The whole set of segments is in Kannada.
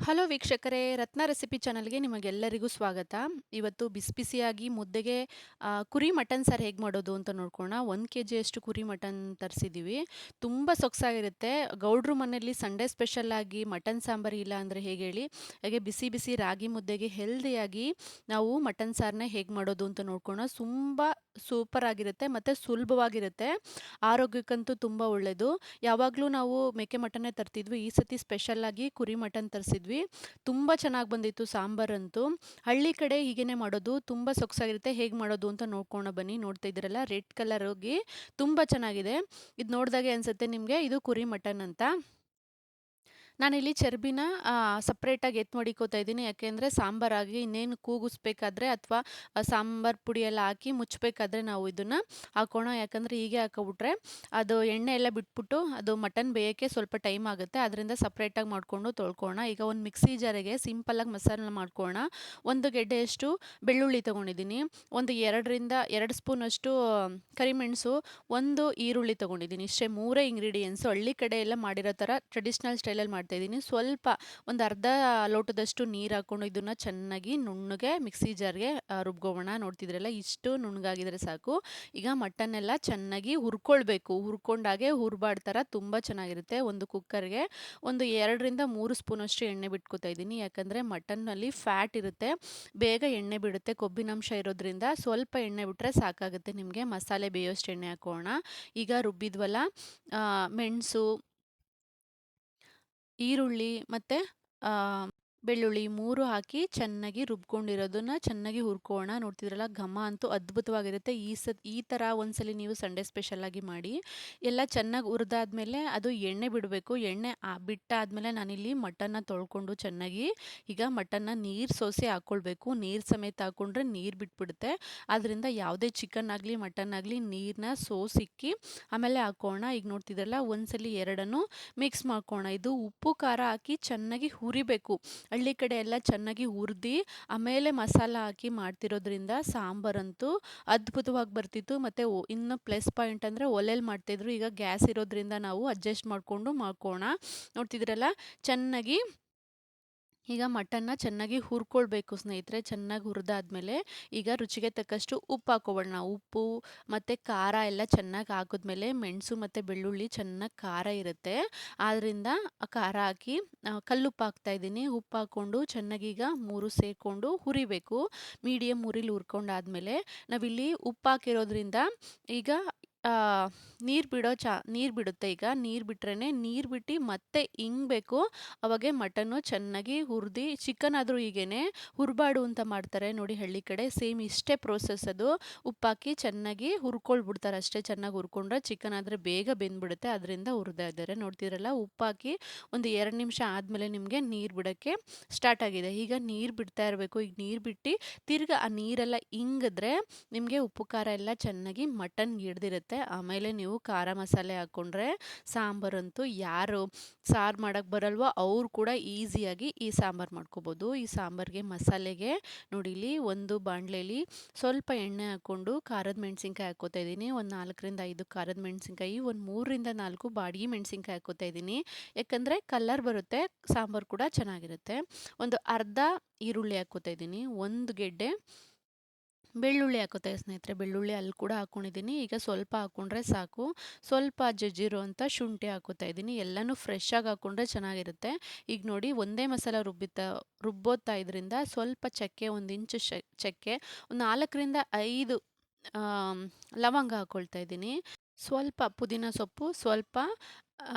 ಹಲೋ ವೀಕ್ಷಕರೇ, ರತ್ನ ರೆಸಿಪಿ ಚಾನಲ್‌ಗೆ ನಿಮಗೆಲ್ಲರಿಗೂ ಸ್ವಾಗತ. ಇವತ್ತು ಬಿಸಿ ಬಿಸಿಯಾಗಿ ಮುದ್ದೆಗೆ ಕುರಿ ಮಟನ್ ಸಾರು ಹೇಗೆ ಮಾಡೋದು ಅಂತ ನೋಡ್ಕೊಳ್ಳೋಣ. 1 ಕೆಜಿಯಷ್ಟು ಕುರಿ ಮಟನ್ ತರಿಸಿದ್ದೀವಿ. ತುಂಬ ಸೊಗಸಾಗಿರುತ್ತೆ. ಗೌಡ್ರು ಮನೆಯಲ್ಲಿ ಸಂಡೇ ಸ್ಪೆಷಲ್ ಆಗಿ ಮಟನ್ ಸಾಂಬಾರು ಇಲ್ಲ ಅಂದರೆ ಹೇಗೆ ಹೇಳಿ? ಹಾಗೆ ಬಿಸಿ ಬಿಸಿ ರಾಗಿ ಮುದ್ದೆಗೆ ಹೆಲ್ದಿಯಾಗಿ ನಾವು ಮಟನ್ ಸಾರನ್ನ ಹೇಗೆ ಮಾಡೋದು ಅಂತ ನೋಡ್ಕೊಳ್ಳೋಣ. ತುಂಬ ಸೂಪರ್ ಆಗಿರುತ್ತೆ ಮತ್ತು ಸುಲಭವಾಗಿರುತ್ತೆ. ಆರೋಗ್ಯಕ್ಕಂತೂ ತುಂಬ ಒಳ್ಳೆಯದು. ಯಾವಾಗಲೂ ನಾವು ಮೇಕೆ ಮಟನ್ನೇ ತರ್ತಿದ್ವಿ. ಈ ಸತಿ ಸ್ಪೆಷಲ್ ಆಗಿ ಕುರಿ ಮಟನ್ ತರಿಸಿದ್ವಿ. ತುಂಬ ಚೆನ್ನಾಗಿ ಬಂದಿತ್ತು ಸಾಂಬಾರಂತೂ. ಹಳ್ಳಿ ಕಡೆ ಹೀಗೇನೆ ಮಾಡೋದು. ತುಂಬ ಸೊಗಸಾಗಿರುತ್ತೆ. ಹೇಗೆ ಮಾಡೋದು ಅಂತ ನೋಡ್ಕೋಣ ಬನ್ನಿ. ನೋಡ್ತಾ ಇದ್ದೀರಲ್ಲ ರೆಡ್ ಕಲರ್ ಹೋಗಿ ತುಂಬ ಚೆನ್ನಾಗಿದೆ. ಇದು ನೋಡಿದಾಗೆ ಅನ್ಸುತ್ತೆ ನಿಮಗೆ ಇದು ಕುರಿ ಮಟನ್ ಅಂತ. ನಾನಿಲ್ಲಿ ಚರ್ಬಿನ ಸಪ್ರೇಟಾಗಿ ಎತ್ತಿ ಮಡಿಕೋತಾ ಇದ್ದೀನಿ. ಯಾಕೆಂದರೆ ಸಾಂಬಾರಾಗಿ ಇನ್ನೇನು ಕೂಗಿಸ್ಬೇಕಾದ್ರೆ ಅಥವಾ ಸಾಂಬಾರು ಪುಡಿ ಎಲ್ಲ ಹಾಕಿ ಮುಚ್ಚಬೇಕಾದ್ರೆ ನಾವು ಇದನ್ನು ಹಾಕೋಣ. ಯಾಕಂದರೆ ಹೀಗೆ ಹಾಕೊಬಿಟ್ರೆ ಅದು ಎಣ್ಣೆ ಎಲ್ಲ ಬಿಟ್ಬಿಟ್ಟು ಅದು ಮಟನ್ ಬೇಯೋಕ್ಕೆ ಸ್ವಲ್ಪ ಟೈಮ್ ಆಗುತ್ತೆ. ಅದರಿಂದ ಸಪ್ರೇಟಾಗಿ ಮಾಡಿಕೊಂಡು ತೊಳ್ಕೊಳ್ಳೋಣ. ಈಗ ಒಂದು ಮಿಕ್ಸಿ ಜಾರಿಗೆ ಸಿಂಪಲ್ಲಾಗಿ ಮಸಾಲ ಮಾಡ್ಕೊಳ್ಳೋಣ. 1 ಗೆಡ್ಡೆಯಷ್ಟು ಬೆಳ್ಳುಳ್ಳಿ ತೊಗೊಂಡಿದ್ದೀನಿ. ಒಂದು 2 ಸ್ಪೂನಷ್ಟು ಕರಿಮೆಣಸು, 1 ಈರುಳ್ಳಿ ತೊಗೊಂಡಿದ್ದೀನಿ. ಇಷ್ಟೇ 3 ಇಂಗ್ರೀಡಿಯೆಂಟ್ಸು. ಹಳ್ಳಿ ಕಡೆ ಎಲ್ಲ ಮಾಡಿರೋ ಥರ ಟ್ರೆಡಿಷ್ನಲ್ ಸ್ಟೈಲಲ್ಲಿ ಮಾಡ್ತಾಯಿದ್ದೀನಿ. ಸ್ವಲ್ಪ ಒಂದು ಅರ್ಧ ಲೋಟದಷ್ಟು ನೀರು ಹಾಕ್ಕೊಂಡು ಇದನ್ನು ಚೆನ್ನಾಗಿ ನುಣ್ಣಗೆ ಮಿಕ್ಸಿ ಜಾರ್ಗೆ ರುಬ್ಕೊಳ್ಳೋಣ. ನೋಡ್ತಿದ್ರಲ್ಲ ಇಷ್ಟು ನುಣ್ಣಗಾಗಿದ್ರೆ ಸಾಕು. ಈಗ ಮಟನ್ ಎಲ್ಲ ಚೆನ್ನಾಗಿ ಹುರ್ಕೊಳ್ಬೇಕು. ಹುರ್ಕೊಂಡಾಗೆ ಹುರ್ಬಾರ್ದು ಥರ ತುಂಬ ಚೆನ್ನಾಗಿರುತ್ತೆ. ಒಂದು ಕುಕ್ಕರ್ಗೆ ಒಂದು 2 3 ಸ್ಪೂನಷ್ಟು ಎಣ್ಣೆ ಬಿಟ್ಕೊತಾ ಇದ್ದೀನಿ. ಯಾಕಂದರೆ ಮಟನ್ನಲ್ಲಿ ಫ್ಯಾಟ್ ಇರುತ್ತೆ, ಬೇಗ ಎಣ್ಣೆ ಬಿಡುತ್ತೆ. ಕೊಬ್ಬಿನಾಂಶ ಇರೋದ್ರಿಂದ ಸ್ವಲ್ಪ ಎಣ್ಣೆ ಬಿಟ್ಟರೆ ಸಾಕಾಗುತ್ತೆ ನಿಮಗೆ. ಮಸಾಲೆ ಬೇಯೋಷ್ಟು ಎಣ್ಣೆ ಹಾಕೋಣ. ಈಗ ರುಬ್ಬಿದ್ವಲ್ಲ ಮೆಣಸು, ಈರುಳ್ಳಿ ಮತ್ತು ಬೆಳ್ಳುಳ್ಳಿ 3 ಹಾಕಿ ಚೆನ್ನಾಗಿ ರುಬ್ಕೊಂಡಿರೋದನ್ನ ಚೆನ್ನಾಗಿ ಹುರ್ಕೋಣ. ನೋಡ್ತಿದ್ರಲ್ಲ ಘಮ ಅಂತೂ ಅದ್ಭುತವಾಗಿರುತ್ತೆ. ಈ ಥರ ಒಂದ್ಸಲಿ ನೀವು ಸಂಡೇ ಸ್ಪೆಷಲಾಗಿ ಮಾಡಿ. ಎಲ್ಲ ಚೆನ್ನಾಗಿ ಹುರಿದಾದ್ಮೇಲೆ ಅದು ಎಣ್ಣೆ ಬಿಡಬೇಕು. ಎಣ್ಣೆ ಬಿಟ್ಟಾದ್ಮೇಲೆ ನಾನಿಲ್ಲಿ ಮಟನ್ನ ತೊಳ್ಕೊಂಡು ಚೆನ್ನಾಗಿ ಈಗ ಮಟನ್ನ ನೀರು ಸೋಸಿ ಹಾಕ್ಕೊಳ್ಬೇಕು. ನೀರು ಸಮೇತ ಹಾಕ್ಕೊಂಡ್ರೆ ನೀರು ಬಿಟ್ಬಿಡುತ್ತೆ. ಆದ್ದರಿಂದ ಯಾವುದೇ ಚಿಕನ್ ಆಗಲಿ ಮಟನ್ ಆಗಲಿ ನೀರನ್ನ ಸೋಸಿಕ್ಕಿ ಆಮೇಲೆ ಹಾಕೋಣ. ಈಗ ನೋಡ್ತಿದ್ರಲ್ಲ ಒಂದ್ಸಲಿ ಎರಡನ್ನೂ ಮಿಕ್ಸ್ ಮಾಡ್ಕೋಣ. ಇದು ಉಪ್ಪು ಖಾರ ಹಾಕಿ ಚೆನ್ನಾಗಿ ಹುರಿಬೇಕು. ಹಳ್ಳಿ ಕಡೆ ಎಲ್ಲ ಚೆನ್ನಾಗಿ ಹುರಿದು ಆಮೇಲೆ ಮಸಾಲ ಹಾಕಿ ಮಾಡ್ತಿರೋದ್ರಿಂದ ಸಾಂಬಾರಂತೂ ಅದ್ಭುತವಾಗಿ ಬರ್ತಿತ್ತು. ಮತ್ತು ಇನ್ನು ಪ್ಲಸ್ ಪಾಯಿಂಟ್ ಅಂದರೆ ಒಲೆಯಲ್ಲಿ ಮಾಡ್ತಾಯಿದ್ರು. ಈಗ ಗ್ಯಾಸ್ ಇರೋದ್ರಿಂದ ನಾವು ಅಡ್ಜಸ್ಟ್ ಮಾಡಿಕೊಂಡು ಮಾಡ್ಕೋಣ. ನೋಡ್ತಿದ್ರಲ್ಲ ಚೆನ್ನಾಗಿ ಈಗ ಮಟನ್ನ ಚೆನ್ನಾಗಿ ಹುರ್ಕೊಳ್ಬೇಕು ಸ್ನೇಹಿತರೆ. ಚೆನ್ನಾಗಿ ಹುರಿದಾದ್ಮೇಲೆ ಈಗ ರುಚಿಗೆ ತಕ್ಕಷ್ಟು ಉಪ್ಪು ಹಾಕ್ಕೊಳ್ಳೋಣ. ಉಪ್ಪು ಮತ್ತು ಖಾರ ಎಲ್ಲ ಚೆನ್ನಾಗಿ ಹಾಕಿದ್ಮೇಲೆ ಮೆಣಸು ಮತ್ತು ಬೆಳ್ಳುಳ್ಳಿ ಚೆನ್ನಾಗಿ ಖಾರ ಇರುತ್ತೆ. ಆದ್ದರಿಂದ ಖಾರ ಹಾಕಿ ಕಲ್ಲುಪ್ಪು ಹಾಕ್ತಾಯಿದ್ದೀನಿ. ಉಪ್ಪು ಹಾಕ್ಕೊಂಡು ಚೆನ್ನಾಗಿ ಈಗ 3 ಸೇರಿಕೊಂಡು ಹುರಿಬೇಕು. ಮೀಡಿಯಮ್ ಉರಿಲಿ ಹುರ್ಕೊಂಡಾದ್ಮೇಲೆ ನಾವಿಲ್ಲಿ ಉಪ್ಪು ಹಾಕಿರೋದ್ರಿಂದ ಈಗ ನೀರು ಬಿಡುತ್ತೆ. ಈಗ ನೀರು ಬಿಟ್ರೇ ನೀರು ಬಿಟ್ಟು ಮತ್ತೆ ಇಂಗಬೇಕು. ಅವಾಗೆ ಮಟನ್ನು ಚೆನ್ನಾಗಿ ಹುರಿದು ಚಿಕನ್ ಆದರೂ ಹೀಗೇನೆ ಹುರ್ಬಾಡು ಅಂತ ಮಾಡ್ತಾರೆ ನೋಡಿ ಹಳ್ಳಿ ಕಡೆ. ಸೇಮ್ ಇಷ್ಟೇ ಪ್ರೋಸೆಸ್ ಅದು. ಉಪ್ಪಾಕಿ ಚೆನ್ನಾಗಿ ಹುರ್ಕೊಳ್ಬಿಡ್ತಾರೆ ಅಷ್ಟೇ. ಚೆನ್ನಾಗಿ ಹುರ್ಕೊಂಡ್ರೆ ಚಿಕನ್ ಆದರೆ ಬೇಗ ಬೆಂದ್ಬಿಡುತ್ತೆ. ಅದರಿಂದ ಹುರಿತಾ ಇದ್ದಾರೆ. ನೋಡ್ತಿದ್ರಲ್ಲ ಉಪ್ಪಾಕಿ ಒಂದು 2 ನಿಮಿಷ ಆದಮೇಲೆ ನಿಮಗೆ ನೀರು ಬಿಡೋಕ್ಕೆ ಸ್ಟಾರ್ಟ್ ಆಗಿದೆ. ಈಗ ನೀರು ಬಿಡ್ತಾ ಇರಬೇಕು. ಈಗ ನೀರು ಬಿಟ್ಟು ತಿರ್ಗಿ ಆ ನೀರೆಲ್ಲ ಇಂಗಿದ್ರೆ ನಿಮಗೆ ಉಪ್ಪು ಖಾರ ಎಲ್ಲ ಚೆನ್ನಾಗಿ ಮಟನ್ಗೆ ಹಿಡ್ದಿರುತ್ತೆ. ಆಮೇಲೆ ನೀವು ಖಾರ ಮಸಾಲೆ ಹಾಕ್ಕೊಂಡ್ರೆ ಸಾಂಬಾರಂತೂ ಯಾರು ಸಾರು ಮಾಡೋಕ್ಕೆ ಬರಲ್ವೋ ಅವ್ರು ಕೂಡ ಈಸಿಯಾಗಿ ಈ ಸಾಂಬಾರು ಮಾಡ್ಕೋಬೋದು. ಈ ಸಾಂಬಾರಿಗೆ ಮಸಾಲೆಗೆ ನೋಡಿ ಇಲ್ಲಿ ಒಂದು ಬಾಣಲೆಯಲ್ಲಿ ಸ್ವಲ್ಪ ಎಣ್ಣೆ ಹಾಕ್ಕೊಂಡು ಖಾರದ ಮೆಣಸಿನ್ಕಾಯಿ ಹಾಕ್ಕೋತಾ ಇದ್ದೀನಿ. ಒಂದು 4 5 ಖಾರದ ಮೆಣಸಿನ್ಕಾಯಿ, ಒಂದು 3 4 ಬಾಡಿಗೆ ಮೆಣಸಿನ್ಕಾಯಿ ಹಾಕ್ಕೋತಾ ಇದ್ದೀನಿ. ಯಾಕಂದರೆ ಕಲರ್ ಬರುತ್ತೆ, ಸಾಂಬಾರು ಕೂಡ ಚೆನ್ನಾಗಿರುತ್ತೆ. ಒಂದು ಅರ್ಧ ಈರುಳ್ಳಿ ಹಾಕ್ಕೋತಾ ಇದ್ದೀನಿ. 1 ಗೆಡ್ಡೆ ಬೆಳ್ಳುಳ್ಳಿ ಹಾಕೋತಾ ಸ್ನೇಹಿತರೆ. ಬೆಳ್ಳುಳ್ಳಿ ಅಲ್ಲಿ ಕೂಡ ಹಾಕ್ಕೊಂಡಿದ್ದೀನಿ. ಈಗ ಸ್ವಲ್ಪ ಹಾಕ್ಕೊಂಡ್ರೆ ಸಾಕು. ಸ್ವಲ್ಪ ಜಜ್ಜಿರೋ ಅಂಥ ಶುಂಠಿ ಹಾಕೋತಾ ಇದ್ದೀನಿ. ಎಲ್ಲನೂ ಫ್ರೆಶ್ಶಾಗಿ ಹಾಕ್ಕೊಂಡ್ರೆ ಚೆನ್ನಾಗಿರುತ್ತೆ. ಈಗ ನೋಡಿ ಒಂದೇ ಮಸಾಲ ರುಬ್ಬೋತಾ ಇದ್ರಿಂದ ಸ್ವಲ್ಪ ಚಕ್ಕೆ, 1 ಇಂಚು ಚಕ್ಕೆ, ಒಂದು 4 5 ಲವಂಗ ಹಾಕ್ಕೊಳ್ತಾ ಇದ್ದೀನಿ. ಸ್ವಲ್ಪ ಪುದೀನ ಸೊಪ್ಪು, ಸ್ವಲ್ಪ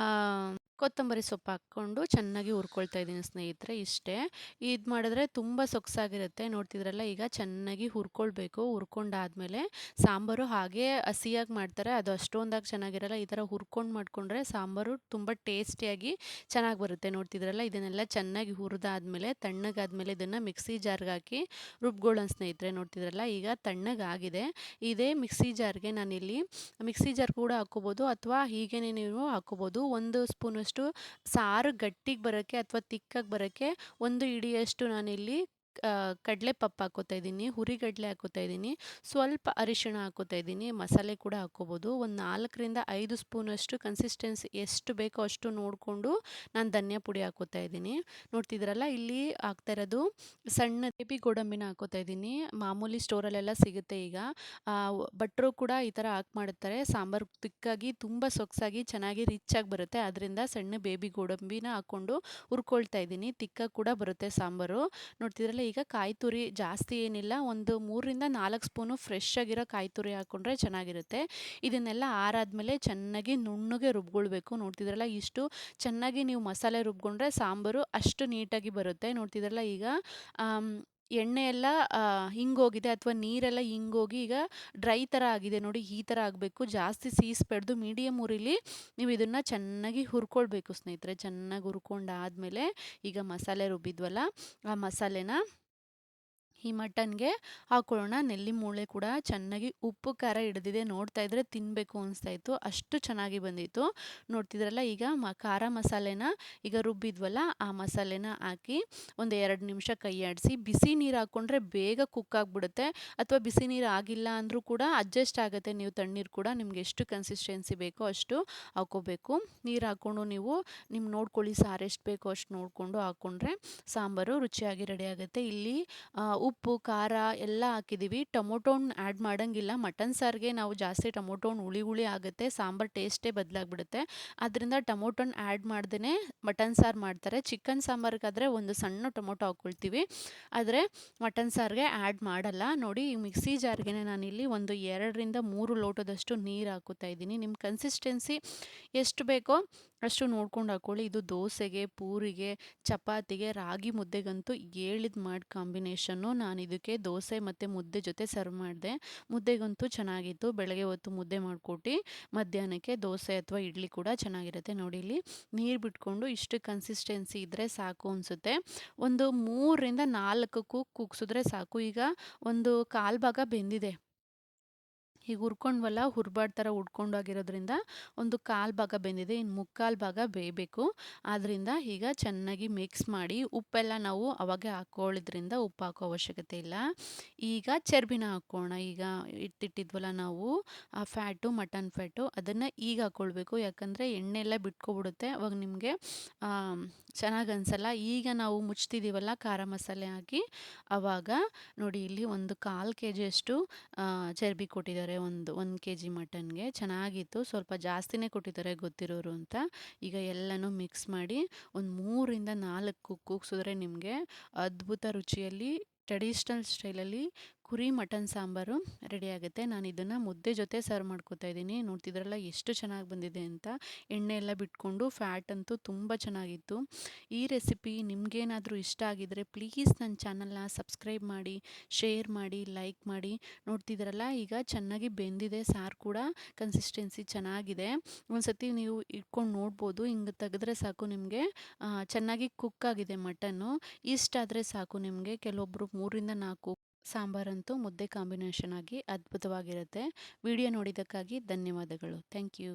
ಕೊತ್ತಂಬರಿ ಸೊಪ್ಪು ಹಾಕ್ಕೊಂಡು ಚೆನ್ನಾಗಿ ಹುರ್ಕೊಳ್ತಾ ಇದ್ದೀನಿ ಸ್ನೇಹಿತರೆ. ಇಷ್ಟೇ. ಇದು ಮಾಡಿದ್ರೆ ತುಂಬ ಸೊಗಸಾಗಿರುತ್ತೆ. ನೋಡ್ತಿದ್ರಲ್ಲ ಈಗ ಚೆನ್ನಾಗಿ ಹುರ್ಕೊಳ್ಬೇಕು. ಹುರ್ಕೊಂಡಾದ್ಮೇಲೆ ಸಾಂಬಾರು ಹಾಗೇ ಹಸಿಯಾಗಿ ಮಾಡ್ತಾರೆ, ಅದು ಅಷ್ಟೊಂದಾಗಿ ಚೆನ್ನಾಗಿರಲ್ಲ. ಈ ಥರ ಹುರ್ಕೊಂಡು ಮಾಡಿಕೊಂಡ್ರೆ ಸಾಂಬಾರು ತುಂಬ ಟೇಸ್ಟಿಯಾಗಿ ಚೆನ್ನಾಗಿ ಬರುತ್ತೆ. ನೋಡ್ತಿದ್ರಲ್ಲ ಇದನ್ನೆಲ್ಲ ಚೆನ್ನಾಗಿ ಹುರಿದಾದ್ಮೇಲೆ ತಣ್ಣಗಾದ್ಮೇಲೆ ಇದನ್ನು ಮಿಕ್ಸಿ ಜಾರ್ಗೆ ಹಾಕಿ ರುಬ್ಕೊಳ್ಳೋಣ ಸ್ನೇಹಿತರೆ. ನೋಡ್ತಿದ್ರಲ್ಲ ಈಗ ತಣ್ಣಗಾಗಿದೆ. ಇದೇ ಮಿಕ್ಸಿ ಜಾರ್ಗೆ ನಾನಿಲ್ಲಿ ಮಿಕ್ಸಿ ಜಾರ್ ಕೂಡ ಹಾಕ್ಕೋಬೋದು ಅಥವಾ ಹೀಗೇನೆ ನೀವು ಹಾಕ್ಕೋಬೋದು. 1 ಸ್ಪೂನಷ್ಟು ಸಾರು ಗಟ್ಟಿಗೆ ಬರೋಕ್ಕೆ ಅಥವಾ ತಿಕ್ಕಾಗಿ ಬರೋಕ್ಕೆ 1 ಹಿಡಿಯಷ್ಟು ನಾನಿಲ್ಲಿ ಕಡಲೆ ಪಪ್ಪು ಹಾಕ್ಕೋತಾ ಇದ್ದೀನಿ, ಹುರಿಗಡಲೆ ಹಾಕ್ಕೋತಾ ಇದ್ದೀನಿ, ಸ್ವಲ್ಪ ಅರಿಶಿಣ ಹಾಕ್ಕೋತಾ ಇದ್ದೀನಿ, ಮಸಾಲೆ ಕೂಡ ಹಾಕ್ಕೋಬೋದು. ಒಂದು 4ರಿಂದ 5 ಸ್ಪೂನಷ್ಟು ಕನ್ಸಿಸ್ಟೆನ್ಸಿ ಎಷ್ಟು ಬೇಕೋ ಅಷ್ಟು ನೋಡಿಕೊಂಡು ನಾನು ಧನಿಯಾ ಪುಡಿ ಹಾಕ್ಕೋತಾ ಇದ್ದೀನಿ. ನೋಡ್ತಿದ್ದೀರಲ್ಲ ಇಲ್ಲಿ ಹಾಕ್ತಾ ಇರೋದು ಸಣ್ಣ ಬೇಬಿ ಗೋಡಂಬಿನ ಹಾಕ್ಕೋತಾ ಇದ್ದೀನಿ. ಮಾಮೂಲಿ ಸ್ಟೋರಲ್ಲೆಲ್ಲ ಸಿಗುತ್ತೆ ಈಗ. ಭಟ್ರು ಕೂಡ ಈ ಥರ ಹಾಕಿ ಮಾಡುತ್ತಾರೆ. ಸಾಂಬಾರು ತಿಕ್ಕಾಗಿ ತುಂಬ ಸೊಗಸಾಗಿ ಚೆನ್ನಾಗಿ ರಿಚಾಗಿ ಬರುತ್ತೆ. ಅದರಿಂದ ಸಣ್ಣ ಬೇಬಿ ಗೋಡಂಬಿನ ಹಾಕ್ಕೊಂಡು ಹುರ್ಕೊಳ್ತಾ ಇದ್ದೀನಿ. ತಿಕ್ಕಾಗಿ ಕೂಡ ಬರುತ್ತೆ ಸಾಂಬಾರು. ನೋಡ್ತಿದ್ರಲ್ಲ ಈಗ ಕಾಯಿ ತುರಿ ಜಾಸ್ತಿ ಏನಿಲ್ಲ, ಒಂದು 3ರಿಂದ 4 ಸ್ಪೂನು ಫ್ರೆಶ್ ಆಗಿರೋ ಕಾಯಿ ತುರಿ ಹಾಕ್ಕೊಂಡ್ರೆ ಚೆನ್ನಾಗಿರುತ್ತೆ. ಇದನ್ನೆಲ್ಲ ಆರಾದ್ಮೇಲೆ ಚೆನ್ನಾಗಿ ನುಣ್ಣಗೆ ರುಬ್ಕೊಳ್ಬೇಕು. ನೋಡ್ತಿದ್ರಲ್ಲ ಇಷ್ಟು ಚೆನ್ನಾಗಿ ನೀವು ಮಸಾಲೆ ರುಬ್ಕೊಂಡ್ರೆ ಸಾಂಬಾರು ಅಷ್ಟು ನೀಟಾಗಿ ಬರುತ್ತೆ. ನೋಡ್ತಿದ್ರಲ್ಲ ಈಗ ಎಣ್ಣೆ ಎಲ್ಲ ಹಿಂಗೋಗಿದೆ ಅಥವಾ ನೀರೆಲ್ಲ ಹಿಂಗೋಗಿ ಈಗ ಡ್ರೈ ಥರ ಆಗಿದೆ ನೋಡಿ, ಈ ಥರ ಆಗಬೇಕು. ಜಾಸ್ತಿ ಸೀಸ್ಬಾರ್ದು, ಮೀಡಿಯಮ್ ಉರಿಲಿ ನೀವು ಇದನ್ನು ಚೆನ್ನಾಗಿ ಹುರ್ಕೊಳ್ಬೇಕು ಸ್ನೇಹಿತರೆ. ಚೆನ್ನಾಗಿ ಹುರ್ಕೊಂಡಾದ್ಮೇಲೆ ಈಗ ಮಸಾಲೆ ರುಬ್ಬಿದ್ವಲ್ಲ ಆ ಮಸಾಲೆನ ಈ ಮಟನ್ಗೆ ಹಾಕೊಳ್ಳೋಣ. ನೆಲ್ಲಿ ಮೂಳೆ ಕೂಡ ಚೆನ್ನಾಗಿ ಉಪ್ಪು ಖಾರ ಹಿಡಿದಿದೆ, ನೋಡ್ತಾ ಇದ್ರೆ ತಿನ್ನಬೇಕು ಅನಿಸ್ತಾ ಇತ್ತು, ಅಷ್ಟು ಚೆನ್ನಾಗಿ ಬಂದಿತ್ತು. ನೋಡ್ತಿದ್ರಲ್ಲ ಈಗ ಖಾರ ಮಸಾಲೆನ ಈಗ ರುಬ್ಬಿದ್ವಲ್ಲ ಆ ಮಸಾಲೆನ ಹಾಕಿ ಒಂದು 2 ನಿಮಿಷ ಕೈ ಆಡಿಸಿ. ಬಿಸಿ ನೀರು ಹಾಕ್ಕೊಂಡ್ರೆ ಬೇಗ ಕುಕ್ ಆಗಿಬಿಡುತ್ತೆ, ಅಥವಾ ಬಿಸಿ ನೀರು ಆಗಿಲ್ಲ ಅಂದರೂ ಕೂಡ ಅಡ್ಜಸ್ಟ್ ಆಗುತ್ತೆ. ನೀವು ತಣ್ಣೀರು ಕೂಡ ನಿಮ್ಗೆ ಎಷ್ಟು ಕನ್ಸಿಸ್ಟೆನ್ಸಿ ಬೇಕೋ ಅಷ್ಟು ಹಾಕ್ಕೋಬೇಕು. ನೀರು ಹಾಕ್ಕೊಂಡು ನೀವು ನೋಡ್ಕೊಳ್ಳಿ, ಸಾರು ಎಷ್ಟು ಬೇಕೋ ಅಷ್ಟು ನೋಡಿಕೊಂಡು ಹಾಕ್ಕೊಂಡ್ರೆ ಸಾಂಬಾರು ರುಚಿಯಾಗಿ ರೆಡಿ ಆಗುತ್ತೆ. ಇಲ್ಲಿ ಉಪ್ಪು ಖಾರ ಎಲ್ಲ ಹಾಕಿದ್ದೀವಿ, ಟೊಮೊಟೊ ಹಣ್ಣು ಆ್ಯಡ್ ಮಾಡೋಂಗಿಲ್ಲ. ಮಟನ್ ಸಾರಿಗೆ ನಾವು ಜಾಸ್ತಿ ಟೊಮೊಟೊ ಹಣ್ಣು ಹುಳಿ ಆಗುತ್ತೆ, ಸಾಂಬಾರು ಟೇಸ್ಟೇ ಬದಲಾಗ್ಬಿಡುತ್ತೆ. ಆದ್ದರಿಂದ ಟೊಮೊಟೊ ಹಣ್ಣು ಆ್ಯಡ್ ಮಾಡ್ದೇ ಮಟನ್ ಸಾರು ಮಾಡ್ತಾರೆ. ಚಿಕನ್ ಸಾಂಬಾರಿಗಾದರೆ ಒಂದು ಸಣ್ಣ ಟೊಮೊಟೊ ಹಾಕ್ಕೊಳ್ತೀವಿ, ಆದರೆ ಮಟನ್ ಸಾರಿಗೆ ಆ್ಯಡ್ ಮಾಡಲ್ಲ. ನೋಡಿ ಈ ಮಿಕ್ಸಿ ಜಾರ್ಗೆ ನಾನಿಲ್ಲಿ ಒಂದು 2ರಿಂದ 3 ಲೋಟದಷ್ಟು ನೀರು ಹಾಕೋತಾ ಇದ್ದೀನಿ. ನಿಮ್ಮ ಕನ್ಸಿಸ್ಟೆನ್ಸಿ ಎಷ್ಟು ಬೇಕೋ ಅಷ್ಟು ನೋಡ್ಕೊಂಡು ಹಾಕ್ಕೊಳ್ಳಿ. ಇದು ದೋಸೆಗೆ, ಪೂರಿಗೆ, ಚಪಾತಿಗೆ, ರಾಗಿ ಮುದ್ದೆಗಂತೂ ಹೇಳಿದ ಮಾಡಿ ಕಾಂಬಿನೇಷನ್ನು. ನಾನು ಇದಕ್ಕೆ ದೋಸೆ ಮತ್ತು ಮುದ್ದೆ ಜೊತೆ ಸರ್ವ್ ಮಾಡಿದೆ. ಮುದ್ದೆಗಂತೂ ಚೆನ್ನಾಗಿತ್ತು. ಬೆಳಗ್ಗೆ ಹೊತ್ತು ಮುದ್ದೆ ಮಾಡಿಕೊಟ್ಟು ಮಧ್ಯಾಹ್ನಕ್ಕೆ ದೋಸೆ ಅಥವಾ ಇಡ್ಲಿ ಕೂಡ ಚೆನ್ನಾಗಿರುತ್ತೆ. ನೋಡಿ ಇಲ್ಲಿ ನೀರು ಬಿಟ್ಕೊಂಡು ಇಷ್ಟು ಕನ್ಸಿಸ್ಟೆನ್ಸಿ ಇದ್ದರೆ ಸಾಕು ಅನಿಸುತ್ತೆ. ಒಂದು 3ರಿಂದ 4 ಕೂಗ್ಸಿದ್ರೆ ಸಾಕು. ಈಗ ಒಂದು ಕಾಲು ಭಾಗ ಬೆಂದಿದೆ. ಈಗ ಹುರ್ಕೊಂಡ್ವಲ್ಲ, ಹುರ್ಬಾರ್ದು ಥರ ಹುರ್ಕೊಂಡೋಗಿರೋದ್ರಿಂದ ಒಂದು ಕಾಲು ಭಾಗ ಬೆಂದಿದೆ, ಇನ್ನು ಮುಕ್ಕಾಲು ಭಾಗ ಬೇಯಬೇಕು. ಆದ್ದರಿಂದ ಈಗ ಚೆನ್ನಾಗಿ ಮಿಕ್ಸ್ ಮಾಡಿ, ಉಪ್ಪೆಲ್ಲ ನಾವು ಅವಾಗೆ ಹಾಕ್ಕೊಳ್ಳೋದ್ರಿಂದ ಉಪ್ಪು ಹಾಕೋ ಅವಶ್ಯಕತೆ ಇಲ್ಲ. ಈಗ ಚರ್ಬಿನ ಹಾಕ್ಕೋಣ. ಈಗ ಇಟ್ಟಿದ್ವಲ್ಲ ನಾವು ಆ ಫ್ಯಾಟು, ಮಟನ್ ಫ್ಯಾಟು, ಅದನ್ನು ಈಗ ಹಾಕ್ಕೊಳ್ಬೇಕು. ಯಾಕಂದರೆ ಎಣ್ಣೆ ಎಲ್ಲ ಬಿಟ್ಕೊಬಿಡುತ್ತೆ, ಅವಾಗ ನಿಮಗೆ ಚೆನ್ನಾಗಿ ಅನಿಸಲ್ಲ. ಈಗ ನಾವು ಮುಚ್ತಿದ್ದೀವಲ್ಲ ಖಾರ ಮಸಾಲೆ ಹಾಕಿ, ಆವಾಗ ನೋಡಿ ಇಲ್ಲಿ ಒಂದು 1/4 kg ಚರ್ಬಿ ಕೊಟ್ಟಿದ್ದಾರೆ. ಒಂದು 1 kg ಮಟನ್ಗೆ ಚೆನ್ನಾಗಿತ್ತು. ಸ್ವಲ್ಪ ಜಾಸ್ತಿನೇ ಕೊಟ್ಟಿದ್ದಾರೆ ಗೊತ್ತಿರೋರು ಅಂತ. ಈಗ ಎಲ್ಲನೂ ಮಿಕ್ಸ್ ಮಾಡಿ ಒಂದು 3ರಿಂದ 4 ಕೂಗ್ಸಿದ್ರೆ ನಿಮಗೆ ಅದ್ಭುತ ರುಚಿಯಲ್ಲಿ ಟ್ರೆಡಿಷ್ನಲ್ ಸ್ಟೈಲಲ್ಲಿ ಕುರಿ ಮಟನ್ ಸಾಂಬಾರು ರೆಡಿಯಾಗುತ್ತೆ. ನಾನು ಇದನ್ನು ಮುದ್ದೆ ಜೊತೆ ಸರ್ವ್ ಮಾಡ್ಕೊತಾ ಇದ್ದೀನಿ. ನೋಡ್ತಿದ್ರಲ್ಲ ಎಷ್ಟು ಚೆನ್ನಾಗಿ ಬಂದಿದೆ ಅಂತ. ಎಣ್ಣೆ ಎಲ್ಲ ಬಿಟ್ಕೊಂಡು ಫ್ಯಾಟ್ ಅಂತೂ ತುಂಬ ಚೆನ್ನಾಗಿತ್ತು. ಈ ರೆಸಿಪಿ ನಿಮಗೇನಾದರೂ ಇಷ್ಟ ಆಗಿದರೆ ಪ್ಲೀಸ್ ನನ್ನ ಚಾನಲ್ನ ಸಬ್ಸ್ಕ್ರೈಬ್ ಮಾಡಿ, ಶೇರ್ ಮಾಡಿ, ಲೈಕ್ ಮಾಡಿ. ನೋಡ್ತಿದ್ರಲ್ಲ ಈಗ ಚೆನ್ನಾಗಿ ಬೆಂದಿದೆ, ಸಾರು ಕೂಡ ಕನ್ಸಿಸ್ಟೆನ್ಸಿ ಚೆನ್ನಾಗಿದೆ. ಒಂದು ಸತಿ ನೀವು ಇಟ್ಕೊಂಡು ನೋಡ್ಬೋದು. ಹಿಂಗೆ ತೆಗೆದ್ರೆ ಸಾಕು ನಿಮಗೆ ಚೆನ್ನಾಗಿ ಕುಕ್ ಆಗಿದೆ ಮಟನ್ನು. ಇಷ್ಟಾದರೆ ಸಾಕು ನಿಮಗೆ. ಕೆಲವೊಬ್ಬರು 3ರಿಂದ 4 ಸಾಂಬಾರಂತೂ ಮುದ್ದೆ ಕಾಂಬಿನೇಷನ್ ಆಗಿ ಅದ್ಭುತವಾಗಿರುತ್ತೆ. ವಿಡಿಯೋ ನೋಡಿದ್ದಕ್ಕಾಗಿ ಧನ್ಯವಾದಗಳು. Thank you.